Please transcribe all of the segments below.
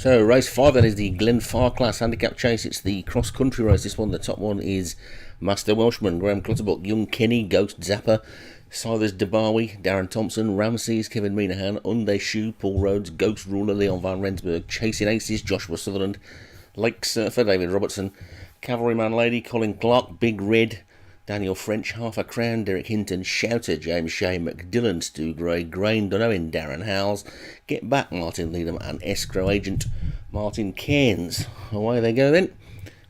So race 5 then is the Glenfarclas handicap chase. It's the cross-country race. This one, the top one is Master Welshman, Graham Clutterbuck, Young Kenny, Ghost Zapper, Silas Debawi, Darren Thompson, Ramses, Kevin Minahan, Unde Shoe, Paul Rhodes, Ghost Ruler, Leon Van Rensburg, Chasing Aces, Joshua Sutherland, Lake Surfer, David Robertson, Cavalryman Lady, Colin Clark, Big Red, Daniel French, Half a Crown, Derek Hinton, Shouter, James Shea, McDillan, Stu Gray, Grain, Dunowin, Darren Howells, Get Back, Martin Leadham, and Escrow Agent, Martin Cairns. Away they go then.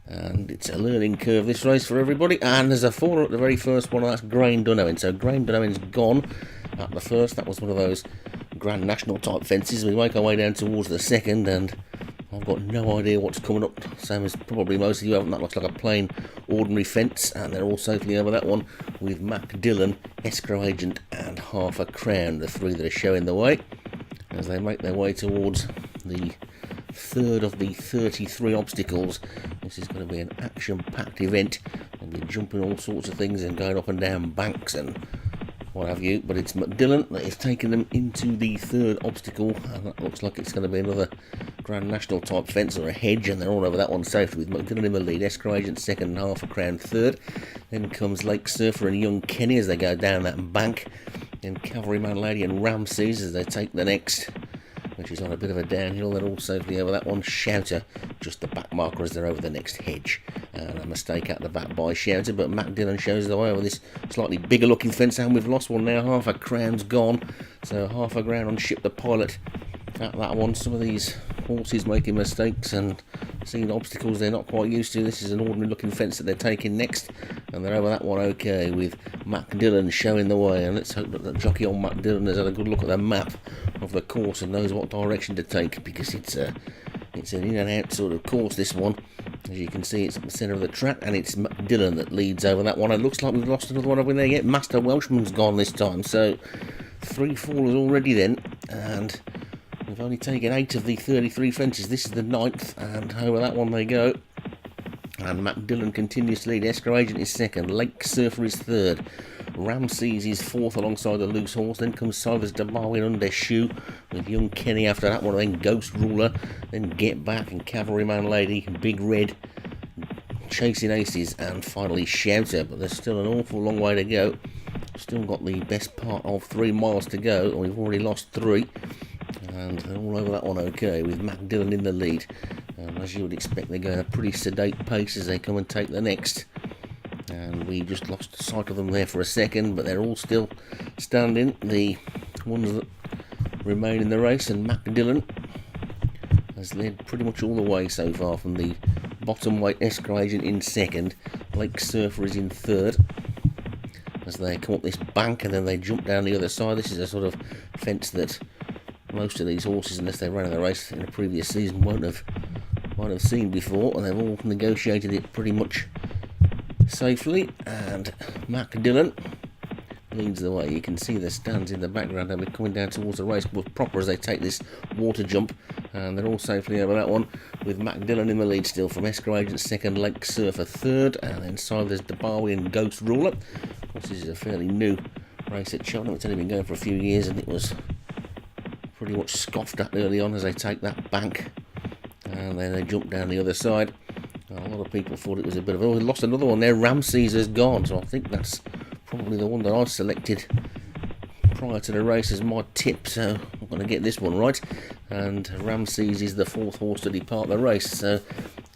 And it's a learning curve, this race, for everybody. And there's a faller at the very first one, that's Grain Dunowin. So Grain Dunowin's gone at the first. That was one of those Grand National type fences. We make our way down towards the second, and I've got no idea what's coming up. Same as probably most of you haven't. That looks like a plain, ordinary fence, and they're all safely over that one with Mac Dillon, Escrow Agent, and Half a Crown, the three that are showing the way as they make their way towards the third of the 33 obstacles. This is going to be an action-packed event. They'll be jumping all sorts of things and going up and down banks and what have you, but it's McDillan that is taking them into the third obstacle, and that looks like it's going to be another Grand National type fence or a hedge, and they're all over that one safely with McDillan in the lead, Escrow Agent second, and Half a Crown third. Then comes Lake Surfer and Young Kenny as they go down that bank. Then Cavalryman Lady and Ramses as they take the next, which is on a bit of a downhill. They're all safely over that one. Shouter, just the back marker as they're over the next hedge. And a mistake at the back by Shouter, but Mac Dillon shows the way over this slightly bigger looking fence, and we've lost one now. Half a Crown's gone, so Half a Crown on Ship the Pilot at that one. Some of these horses making mistakes and seeing obstacles they're not quite used to. This is an ordinary looking fence that they're taking next, and they're over that one okay with Mac Dillon showing the way. And let's hope that the jockey on Mac Dillon has had a good look at the map of the course and knows what direction to take, because it's an in and out sort of course, this one. As you can see, it's at the centre of the track, and it's McDillan that leads over that one. It looks like we've lost another one over there yet. Master Welshman's gone this time, so 3 fallers already then, and we've only taken 8 of the 33 fences. This is the 9th, and over that one they go. And McDillan continues to lead. Escrow Agent is second, Lake Surfer is third, Ramses is fourth alongside the loose horse. Then comes Silas Debawi under Shoe with Young Kenny after that one. Then Ghost Ruler, then Get Back and Cavalryman Lady, Big Red, Chasing Aces, and finally Shouter. But there's still an awful long way to go. Still got the best part of 3 miles to go, and we've already lost 3. And they're all over that one okay with Mac Dillon in the lead. As you would expect, they're going at a pretty sedate pace as they come and take the next. And we just lost sight of them there for a second, but they're all still standing, the ones that remain in the race. And Mac Dillon has led pretty much all the way so far from the bottom weight. Escrow Agent in second, Lake Surfer is in third as they come up this bank and then they jump down the other side. This is a sort of fence that most of these horses, unless they ran in the race in a previous season, won't have seen before, and they've all negotiated it pretty much safely. And Mac Dillon leads the way. You can see the stands in the background. They'll be coming down towards the race proper as they take this water jump, and they're all safely over that one with Mac Dillon in the lead still, from Escrow Agent second, Lake Surfer third, and then Silas Debawi and Ghost Ruler. Of course, this is a fairly new race at Cheltenham. It's only been going for a few years, and it was pretty much scoffed at early on as they take that bank, and then they jump down the other side. A lot of people thought it was a bit of, oh, we lost another one there. Ramses has gone, so I think that's probably the one that I selected prior to the race as my tip, so I'm going to get this one right. And Ramses is the 4th horse to depart the race. So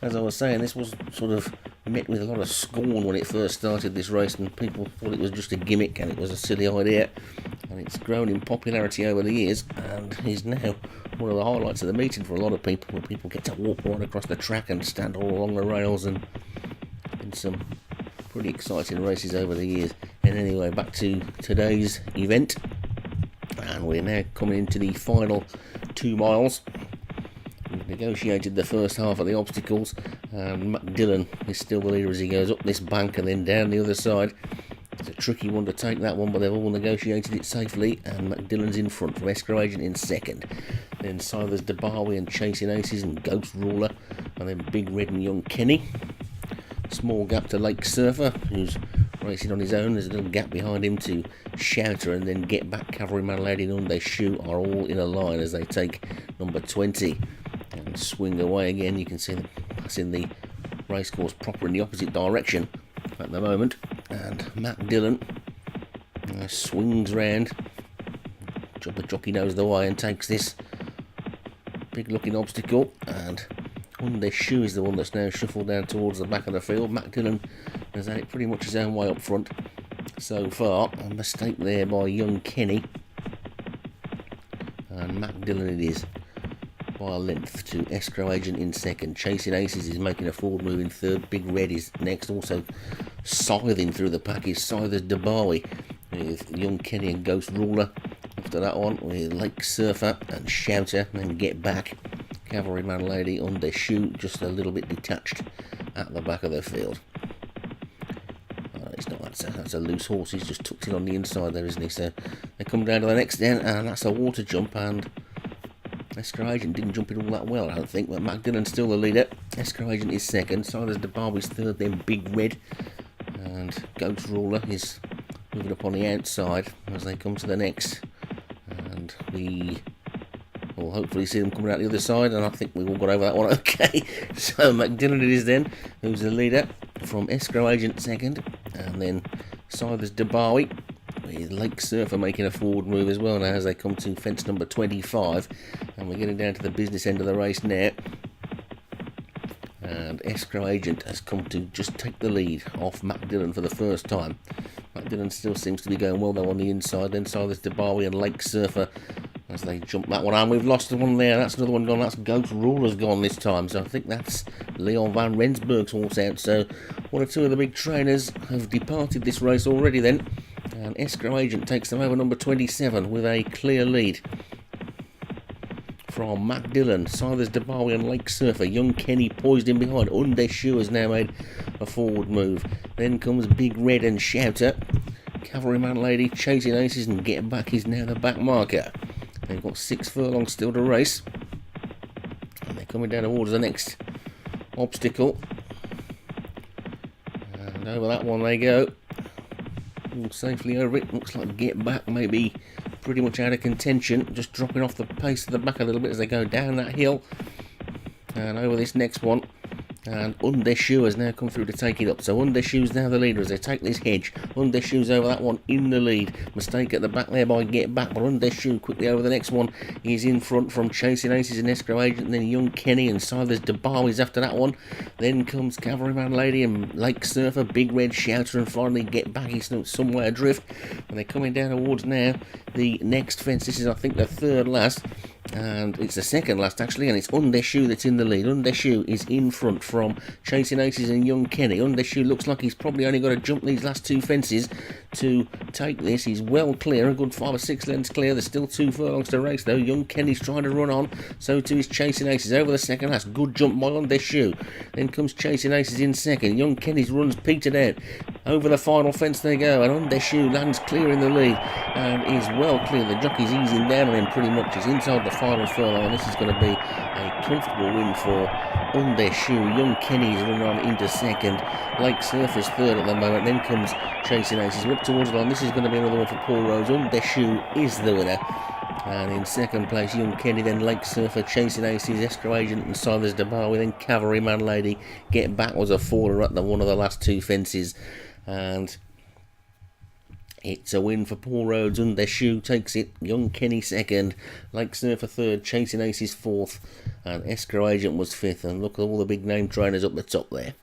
as I was saying, this was sort of met with a lot of scorn when it first started, this race, and people thought it was just a gimmick and it was a silly idea. And it's grown in popularity over the years, and is now one of the highlights of the meeting for a lot of people, where people get to walk right across the track and stand all along the rails, and been some pretty exciting races over the years. And anyway, back to today's event, and we're now coming into the final 2 miles. We've negotiated the first half of the obstacles, and Mac Dillon is still the leader as he goes up this bank and then down the other side. It's a tricky one to take, that one, but they've all negotiated it safely, and McDillan's in front, from Escrow Agent in second. Then Silas Debawi and Chasing Aces and Ghost Ruler, and then Big Red and Young Kenny. Small gap to Lake Surfer, who's racing on his own. There's a little gap behind him to Shouter, and then Get Back, Cavalryman Lady and Unde Shoe are all in a line as they take number 20. And and swing away again. You can see them passing the racecourse proper in the opposite direction at the moment. And Matt Dillon swings round. The jockey knows the way and takes this big looking obstacle, and Under Shoe is the one that's now shuffled down towards the back of the field. Matt Dillon has had it pretty much his own way up front so far. A mistake there by Young Kenny, and Matt Dillon it is by a length to Escrow Agent in second. Chasing Aces is making a forward move in third. Big Red is next, also scything through the pack is Scyther's Debawi with Young Kenny and Ghost Ruler. After that one with Lake Surfer and Shouter, and then Get Back. Cavalryman Lady Under Shoe just a little bit detached at the back of the field. It's not, that's a loose horse, he's just tucked in on the inside there, isn't he? So they come down to the next end, and that's a water jump, and Escrow Agent didn't jump it all that well, I don't think, but Matt Dillon's still the leader. Escrow Agent is second, Silas DeBarby's third, then Big Red, and Ghost Ruler is moving up on the outside as they come to the next. And we will hopefully see them coming out the other side, and I think we've all got over that one okay. So McDillon it is then, who's the leader, from Escrow Agent second, and then Silas Debawi with Lake Surfer making a forward move as well now as they come to fence number 25, and we're getting down to the business end of the race now. And Escrow Agent has come to just take the lead off Matt Dillon for the first time. Matt Dillon still seems to be going well though on the inside. Then Silas Debawi and Lake Surfer as they jump that one. And we've lost the one there. That's another one gone. That's Ghost Ruler's gone this time. So I think that's Leon van Rensburg's horse out. So one or two of the big trainers have departed this race already then. And Escrow Agent takes them over number 27 with a clear lead from Matt Dillon, Silas Debawi and Lake Surfer. Young Kenny poised in behind. Under Shoe has now made a forward move. Then comes Big Red and Shouter. Cavalryman Lady, Chasing Aces and Get Back is now the back marker. They've got 6 furlongs still to race. And they're coming down towards the next obstacle. And over that one they go. All safely over it. Looks like Get Back maybe pretty much out of contention, just dropping off the pace of the back a little bit as they go down that hill and over this next one. And Under Shoe has now come through to take it up. So Under Shoe's now the leader as they take this hedge. Under Shoe's over that one in the lead. Mistake at the back there by Get Back, but Under Shoe quickly over the next one. He's in front from Chasing Aces and Escrow Agent, and then Young Kenny and Silas Debawi's after that one. Then comes Cavalryman Lady and Lake Surfer, Big Red, Shouter, and finally Get Back. He's somewhere adrift. And they're coming down towards now the next fence. This is, I think, the third last. And it's the second last actually, and it's Under Shoe that's in the lead. Under Shoe is in front from Chasing Aces and Young Kenny. Under Shoe looks like he's probably only got to jump these last 2 fences to take this. He's well clear, a good 5 or 6 lengths clear. There's still 2 furlongs to race though. Young Kenny's trying to run on, so too is Chasing Aces over the second last. Good jump by Under Shoe. Then comes Chasing Aces in second. Young Kenny's run's petered out. Over the final fence they go, and Under Shoe lands clear in the lead and is well clear. The jockey's easing down on him pretty much. He's inside the final furlong, and this is going to be a comfortable win for Under Shoe. Young Kenny's run on into second. Lake Surfer's third at the moment. Then comes Chasing Aces. We're up towards the line. This is going to be another one for Paul Rose. Under Shoe is the winner. And in second place, Young Kenny, then Lake Surfer, Chasing Aces, Escrow Agent and Silas Debawi, then Cavalryman Lady. Get Back was a faller at one of the last 2 fences. And it's a win for Paul Rhodes. Under Shoe takes it. Young Kenny second. Lake Surfer third. Chasing Aces fourth. And Escrow Agent was fifth. And look at all the big name trainers up the top there.